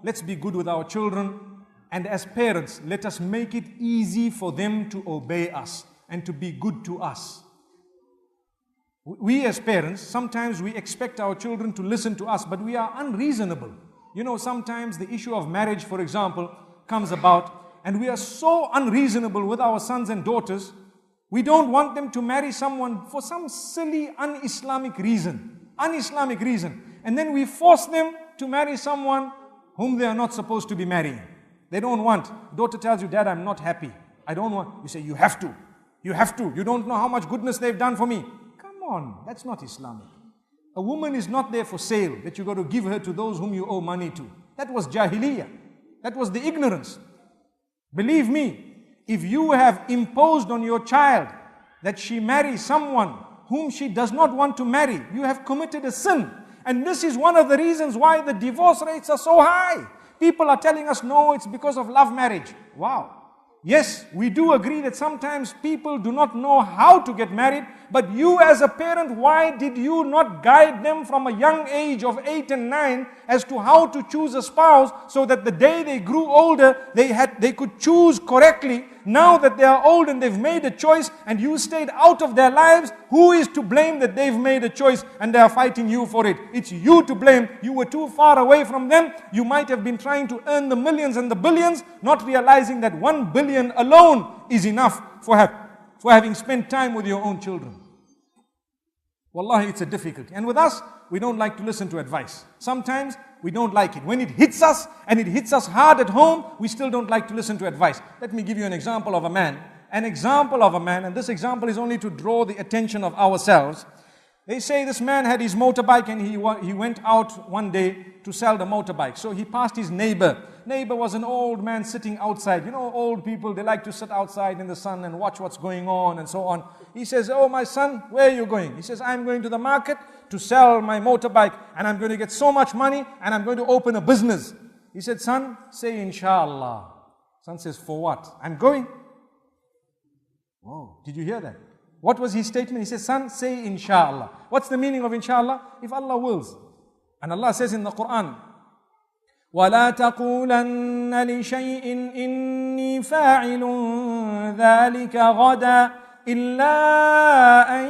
let's be good with our children. And as parents, let us make it easy for them to obey us and to be good to us. We as parents, sometimes we expect our children to listen to us, but we are unreasonable. You know, sometimes the issue of marriage, for example, comes about, and we are so unreasonable with our sons and daughters. We don't want them to marry someone for some silly un-Islamic reason. And then we force them to marry someone whom they are not supposed to be marrying. They don't want. Daughter tells you, Dad, I'm not happy. I don't want. You say, you have to. You have to. You don't know how much goodness they've done for me. Come on, that's not Islamic. A woman is not there for sale, that you got to give her to those whom you owe money to. That was Jahiliyyah. That was the ignorance. Believe me, if you have imposed on your child that she marry someone whom she does not want to marry, you have committed a sin. And this is one of the reasons why the divorce rates are so high. People are telling us, no, it's because of love marriage. Wow. Yes, we do agree that sometimes people do not know how to get married, but you as a parent, why did you not guide them from a young age of 8 and 9 as to how to choose a spouse, so that the day they grew older, they could choose correctly? Now that they are old and they've made a choice and you stayed out of their lives, who is to blame that they've made a choice and they are fighting you for it? It's you to blame. You were too far away from them. You might have been trying to earn the millions and the billions, not realizing that 1 billion alone is enough for having spent time with your own children. Wallahi, it's a difficulty. And with us, we don't like to listen to advice. Sometimes we don't like it. When it hits us, and it hits us hard at home, we still don't like to listen to advice. Let me give you an example of a man. An example of a man, and this example is only to draw the attention of ourselves. They say this man had his motorbike and he went out one day to sell the motorbike. So he passed his neighbor. Neighbor was an old man sitting outside. You know, old people, they like to sit outside in the sun and watch what's going on and so on. He says, oh my son, where are you going? He says, I'm going to the market to sell my motorbike, and I'm going to get so much money and I'm going to open a business. He said, son, say inshallah. Son says, for what? I'm going. Oh, did you hear that? What was his statement? He says, son, say inshallah. What's the meaning of inshallah? If Allah wills. And Allah says in the Quran, وَلَا تَقُولَنَّ لِشَيْءٍ إِنِّي فَاعِلٌ ذَلِكَ غَدًا إِلَّا أَن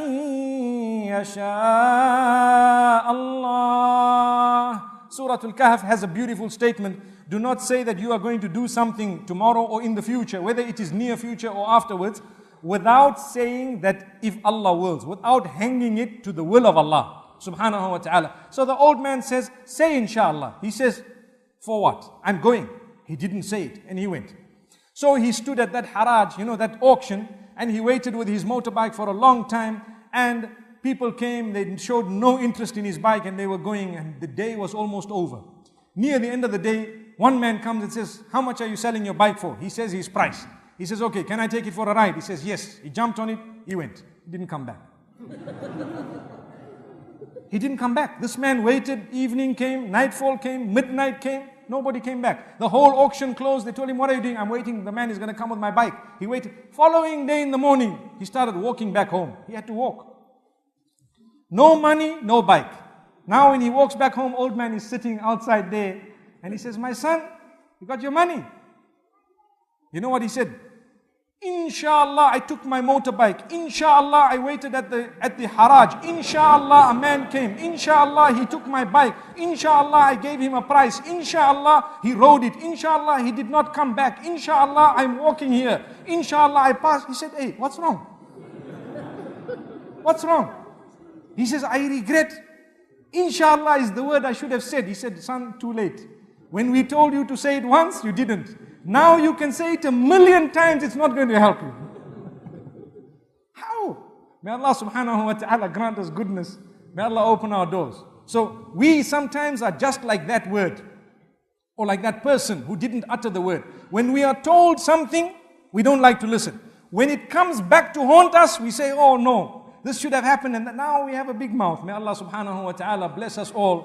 يَشَاءَ اللَّهُ. Surah Al-Kahf has a beautiful statement. Do not say that you are going to do something tomorrow or in the future, whether it is near future or afterwards, without saying that if Allah wills, without hanging it to the will of Allah subhanahu wa ta'ala. So the old man says, say inshallah. He says, for what? I'm going. He didn't say it, and he went. So he stood at that haraj, you know, that auction, and he waited with his motorbike for a long time, and people came, they showed no interest in his bike, and they were going, and the day was almost over. Near the end of the day, one man comes and says, how much are you selling your bike for? He says his price. He says, okay, can I take it for a ride? He says, yes. He jumped on it, he went. He didn't come back. He didn't come back. This man waited, evening came, nightfall came, midnight came, nobody came back. The whole auction closed. They told him, what are you doing? I'm waiting, the man is going to come with my bike. He waited. Following day in the morning, he started walking back home. He had to walk. No money, no bike. Now when he walks back home, old man is sitting outside there, and he says, my son, you got your money? You know what he said? Inshallah, I took my motorbike. Inshallah, I waited at the haraj. Inshallah, a man came. Inshallah, he took my bike. Inshallah, I gave him a price. Inshallah, he rode it. Inshallah, he did not come back. Inshallah, I'm walking here. Inshallah, I passed. He said, hey, what's wrong? What's wrong? He says, I regret. Inshallah is the word I should have said. He said, son, too late. When we told you to say it once, you didn't. Now you can say it 1,000,000 times, it's not going to help you. How? May Allah subhanahu wa ta'ala grant us goodness. May Allah open our doors. So we sometimes are just like that word, or like that person who didn't utter the word. When we are told something, we don't like to listen. When it comes back to haunt us, we say, oh no, this should have happened, and now we have a big mouth. May Allah subhanahu wa ta'ala bless us all.